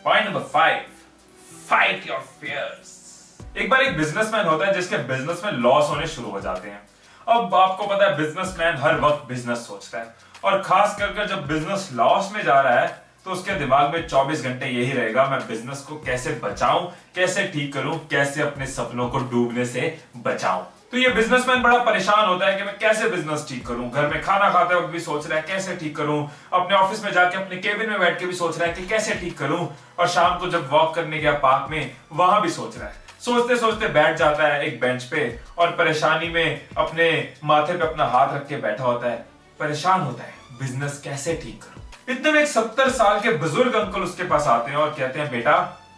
Point number 5, fight your fears. एक बार एक बिजनेसमैन होता है जिसके बिजनेस में लॉस होने शुरू हो जाते हैं। अब आपको पता है बिजनेसमैन हर वक्त बिजनेस सोचता है और खास करके जब बिजनेस लॉस में जा रहा है तो उसके दिमाग में 24 घंटे यही रहेगा, मैं बिजनेस को कैसे बचाऊं, कैसे ठीक करूं, कैसे अपने सपनों को डूबने से बचाऊं। तो ये बिजनेसमैन बड़ा परेशान होता है कि मैं कैसे बिजनेस ठीक करूं। घर में खाना खाते वक्त भी सोच रहा है कैसे ठीक करूं, अपने ऑफिस में जाके अपने केबिन में बैठ के भी सोच रहा है कि कैसे ठीक करूं, और शाम को जब वॉक करने गया पार्क में वहां भी सोच रहा है। सोचते सोचते बैठ जाता है एक बेंच पे और परेशानी में अपने माथे पे अपना हाथ रख के बैठा होता है, परेशान होता है बिजनेस कैसे ठीक करूं। इतने में एक 70 साल के बुजुर्ग अंकल उसके पास आते हैं और कहते हैं, बेटा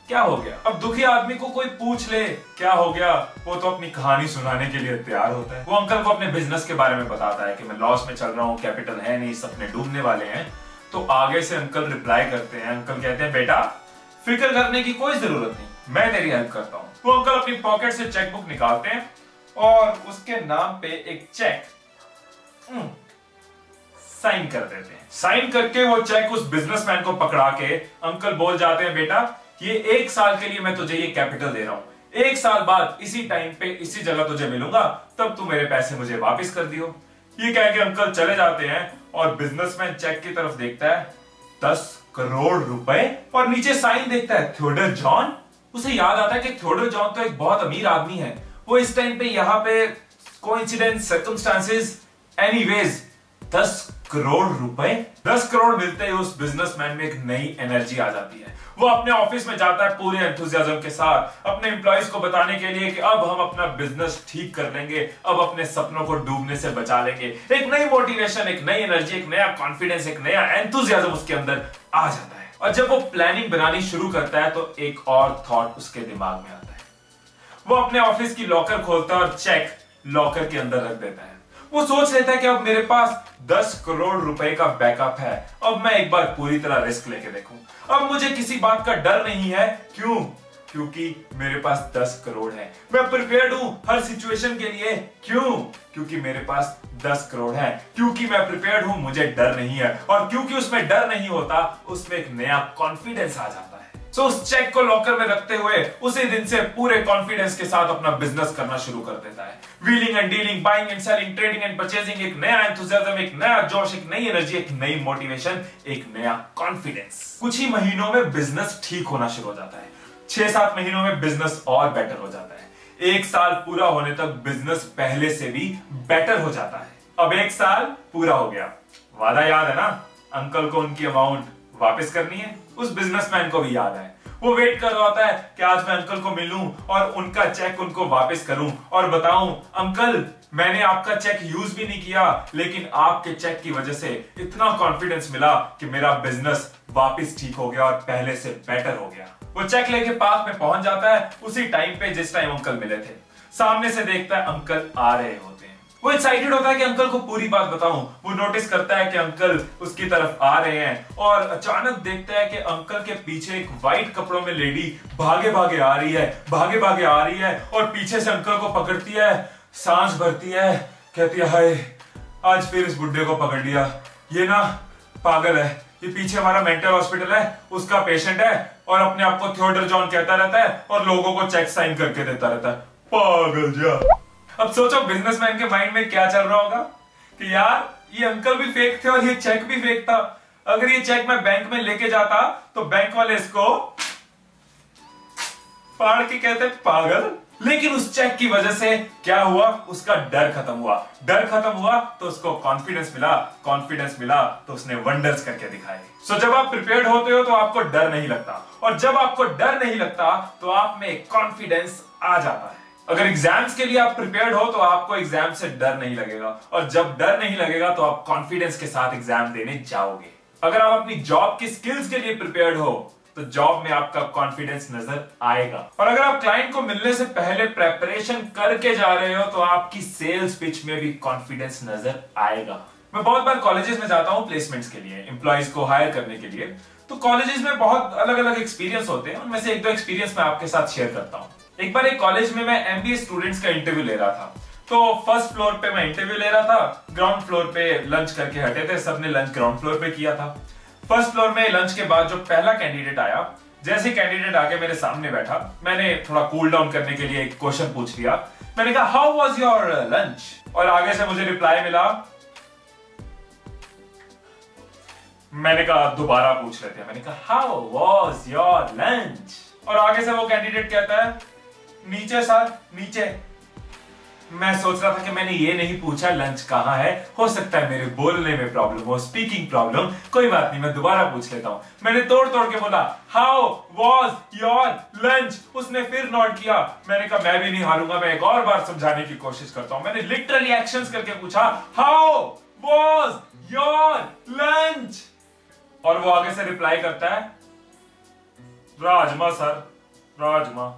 क्या हो गया। अब दुखी आदमी को कोई पूछ ले क्या हो गया, वो तो अपनी कहानी सुनाने के लिए तैयार होता है। वो अंकल को अपने बिजनेस के बारे में बताता है कि मैं लॉस में चल रहा हूँ, कैपिटल है नहीं, सपने डूबने वाले हैं। तो आगे से अंकल रिप्लाई करते हैं, अंकल कहते हैं, बेटा फिक्र करने की कोई जरूरत नहीं, मैं तेरी हेल्प करता हूँ। वो अंकल अपनी पॉकेट से चेक बुक निकालते हैं और उसके नाम पे एक चेक साइन कर देते हैं। साइन करके वो चेक उस बिजनेसमैन को पकड़ा के अंकल बोल जाते हैं, बेटा ये 1 साल के लिए मैं तुझे ये कैपिटल दे रहा हूं, 1 साल बाद इसी टाइम पे इसी जगह तुझे मिलूंगा, तब तू मेरे पैसे मुझे वापस कर दियो। ये कह के अंकल चले जाते हैं और बिजनेसमैन चेक की तरफ देखता है, 10 करोड़ रुपए, और नीचे साइन देखता है थियोडर जॉन। उसे याद आता है कि थियोडर जॉन तो एक बहुत अमीर आदमी है, वो इस टाइम पे यहाँ पे कोइंसिडेंस सर्कमस्टांसेस एनीवेज 10 करोड़ रुपए। 10 करोड़ मिलते ही उस बिजनेसमैन में एक नई एनर्जी आ जाती है। वो अपने ऑफिस में जाता है पूरे एंथुसियाज्म के साथ अपने एम्प्लॉइज को बताने के लिए कि अब हम अपना बिजनेस ठीक कर लेंगे, अब अपने सपनों को डूबने से बचा लेंगे। एक नई मोटिवेशन, एक नई एनर्जी, एक नया कॉन्फिडेंस, एक नया एंथुसियाज्म उसके अंदर आ जाता है। और जब वो प्लानिंग बनानी शुरू करता है तो एक और थॉट उसके दिमाग में आता है। वो अपने ऑफिस की लॉकर खोलता है और चेक लॉकर के अंदर रख देता है। वो सोच लेता है कि अब मेरे पास 10 करोड़ रुपए का बैकअप है, अब मैं एक बार पूरी तरह रिस्क लेके देखूं। अब मुझे किसी बात का डर नहीं है। क्यों? क्योंकि मेरे पास 10 करोड़ है। मैं प्रिपेयर्ड हूं हर सिचुएशन के लिए। क्यों? क्योंकि मेरे पास 10 करोड़ है। क्योंकि मैं प्रिपेयर्ड हूं, मुझे डर नहीं है। और क्योंकि उसमें डर नहीं होता, उसमें एक नया कॉन्फिडेंस आ जाता है। सो उस चेक को लॉकर में रखते हुए उसी दिन से पूरे कॉन्फिडेंस के साथ अपना बिजनेस करना शुरू कर देता है। Wheeling and dealing, buying and selling, trading and purchasing, एक नया एंथुसियाज्म, एक नया जोश, एक नई एनर्जी, एक नई मोटिवेशन, एक नया कॉन्फिडेंस। कुछ ही महीनों में बिजनेस ठीक होना शुरू हो जाता है। 6-7 महीनों में बिजनेस और बेटर हो जाता है। 1 साल पूरा होने तक बिजनेस पहले से भी बेटर हो जाता है। अब 1 साल पूरा हो गया, वादा याद है ना, अंकल को उनकी अमाउंट वापस करनी है। उस बिजनेसमैन को भी याद है। वो वेट कर रहा होता है कि आज मैं अंकल को मिलूं और उनका चेक उनको वापस करूं और बताऊं, अंकल मैंने आपका चेक यूज भी नहीं किया, लेकिन आपके चेक की वजह से इतना कॉन्फिडेंस मिला कि मेरा बिजनेस वापस ठीक हो गया और पहले से बेटर हो गया। वो चेक लेके पार्क में पहुंच जाता है उसी टाइम पे जिस टाइम अंकल मिले थे। सामने से देखता है अंकल आ रहे होते हैं। वो एक्साइटेड होता है कि अंकल को पूरी बात बताऊं। वो नोटिस करता है कि अंकल उसकी तरफ आ रहे हैं और अचानक देखता है कि अंकल के पीछे एक व्हाइट कपड़ों में लेडी भागे भागे आ रही है, भागे भागे आ रही है और पीछे से अंकल को पकड़ती है, सांस भरती है, कहती है, हाय आज फिर इस बुड्ढे को पकड़ लिया, ये ना पागल है, ये पीछे हमारा मेंटल हॉस्पिटल है, उसका पेशेंट है और अपने आप को थियोडर जॉन कहता रहता है और लोगों को चेक साइन करके देता रहता है, पागल जा। अब सोचो बिजनेसमैन के माइंड में क्या चल रहा होगा कि यार ये अंकल भी फेक थे और ये चेक भी फेक था। अगर ये चेक मैं बैंक में लेके जाता तो बैंक वाले इसको फाड़ के कहते पागल। लेकिन उस चेक की वजह से क्या हुआ, उसका डर खत्म हुआ। डर खत्म हुआ तो उसको कॉन्फिडेंस मिला, कॉन्फिडेंस मिला तो उसने वंडर्स करके दिखाए। सो जब आप प्रिपेयर्ड होते हो तो आपको डर नहीं लगता, और जब आपको डर नहीं लगता तो आप में कॉन्फिडेंस आ जाता है। अगर एग्जाम्स के लिए आप प्रिपेयर्ड हो तो आपको एग्जाम से डर नहीं लगेगा, और जब डर नहीं लगेगा तो आप कॉन्फिडेंस के साथ एग्जाम देने जाओगे। अगर आप अपनी जॉब की स्किल्स के लिए प्रिपेयर्ड हो तो जॉब में आपका कॉन्फिडेंस नजर आएगा। और अगर आप क्लाइंट को मिलने से पहले प्रेपरेशन करके जा रहे हो तो आपकी सेल्स पिच में भी कॉन्फिडेंस नजर आएगा। मैं बहुत बार कॉलेजेस में जाता हूं प्लेसमेंट्स के लिए, एम्प्लॉइज को हायर करने के लिए। तो कॉलेजेस में बहुत अलग अलग एक्सपीरियंस होते हैं, उनमें से 1-2 एक्सपीरियंस मैं आपके साथ शेयर करता हूं। एक बार एक कॉलेज में मैं एमबीए स्टूडेंट्स का इंटरव्यू ले रहा था। तो फर्स्ट फ्लोर पे मैं इंटरव्यू ले रहा था, ग्राउंड फ्लोर पे लंच करके हटे थे, सबने लंच ग्राउंड फ्लोर पे किया था। फर्स्ट फ्लोर में लंच के बाद जो पहला कैंडिडेट आया जैसे कैंडिडेट आके मेरे सामने बैठा, मैंने थोड़ा कूल डाउन करने के लिए एक क्वेश्चन पूछ लिया। मैंने कहा हाउ वाज योर लंच, और आगे से मुझे रिप्लाई मिला। मैंने कहा दोबारा पूछ लेते हैं। मैंने कहा हाउ वाज योर लंच, और आगे से वो कैंडिडेट कहता है नीचे सर, नीचे। मैं सोच रहा था कि मैंने ये नहीं पूछा लंच कहां है, हो सकता है मेरे बोलने में प्रॉब्लम हो, स्पीकिंग प्रॉब्लम, कोई बात नहीं मैं दोबारा पूछ लेता हूं। मैंने तोड़ तोड़ के बोला हाउ वाज योर लंच। उसने फिर नोट किया। मैंने कहा मैं भी नहीं हारूंगा, मैं एक और बार समझाने की कोशिश करता हूं। मैंने लिटरली एक्शंस करके पूछा हाउ वाज योर लंच, और वो आगे से रिप्लाई करता है राजमा सर, राजमा।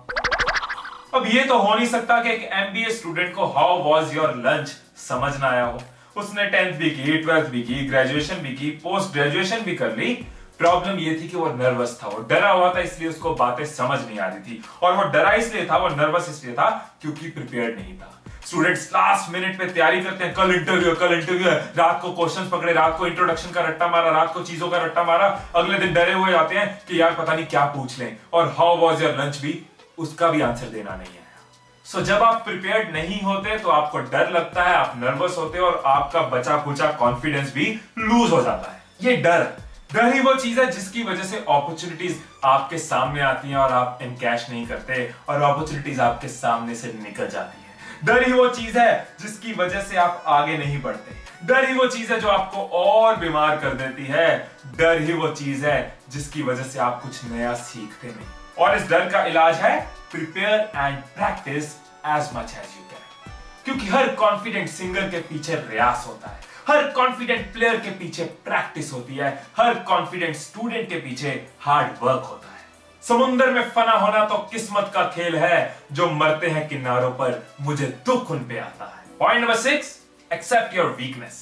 अब ये तो हो नहीं सकता कि एक एमबीए स्टूडेंट को हाउ वाज योर लंच समझ ना आया हो। उसने 10th भी की, 12th भी की, ग्रेजुएशन भी की, पोस्ट ग्रेजुएशन भी कर ली। प्रॉब्लम ये थी कि वो नर्वस था, वो डरा हुआ था, इसलिए उसको बातें समझ नहीं आ रही थी। और वो डरा इसलिए था, वो नर्वस इसलिए था क्योंकि प्रिपेयर्ड नहीं था। स्टूडेंट्स लास्ट मिनट पे तैयारी करते हैं, कल इंटरव्यू है, रात को क्वेश्चंस पकड़े, रात को इंट्रोडक्शन का रट्टा मारा, रात को चीजों का रट्टा मारा, अगले दिन डरे हुए आते हैं कि यार पता नहीं क्या पूछ लें, और हाउ वाज योर लंच भी उसका भी आंसर देना नहीं आया। सो जब आप प्रिपेयर्ड नहीं होते तो आपको डर लगता है, आप नर्वस होते हो, और आपका बचा खुचा कॉन्फिडेंस भी लूज हो जाता है। ये डर ही वो चीज है जिसकी वजह से अपॉर्चुनिटीज आपके सामने आती हैं और आप इनकैश नहीं करते, और अपॉर्चुनिटीज आपके सामने से निकल जाती है। डर ही वो चीज है जिसकी वजह से आप आगे नहीं बढ़ते। डर ही वो चीज है जो आपको और बीमार कर देती है। डर ही वो चीज है जिसकी वजह से आप कुछ नया सीखते नहीं। और इस डर का इलाज है prepare and practice as much as you can. क्योंकि हर कॉन्फिडेंट सिंगर के पीछे रियाज होता है, हर कॉन्फिडेंट प्लेयर के पीछे प्रैक्टिस होती है, हर कॉन्फिडेंट स्टूडेंट के पीछे हार्ड वर्क होता है। समुंदर में फना होना तो किस्मत का खेल है, जो मरते हैं किनारों पर मुझे दुख उन पे आता है। Point number 6, accept your weakness.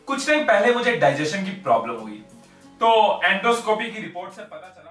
कुछ टाइम पहले मुझे डाइजेशन की प्रॉब्लम हुई, तो एंडोस्कोपी की रिपोर्ट से पता चला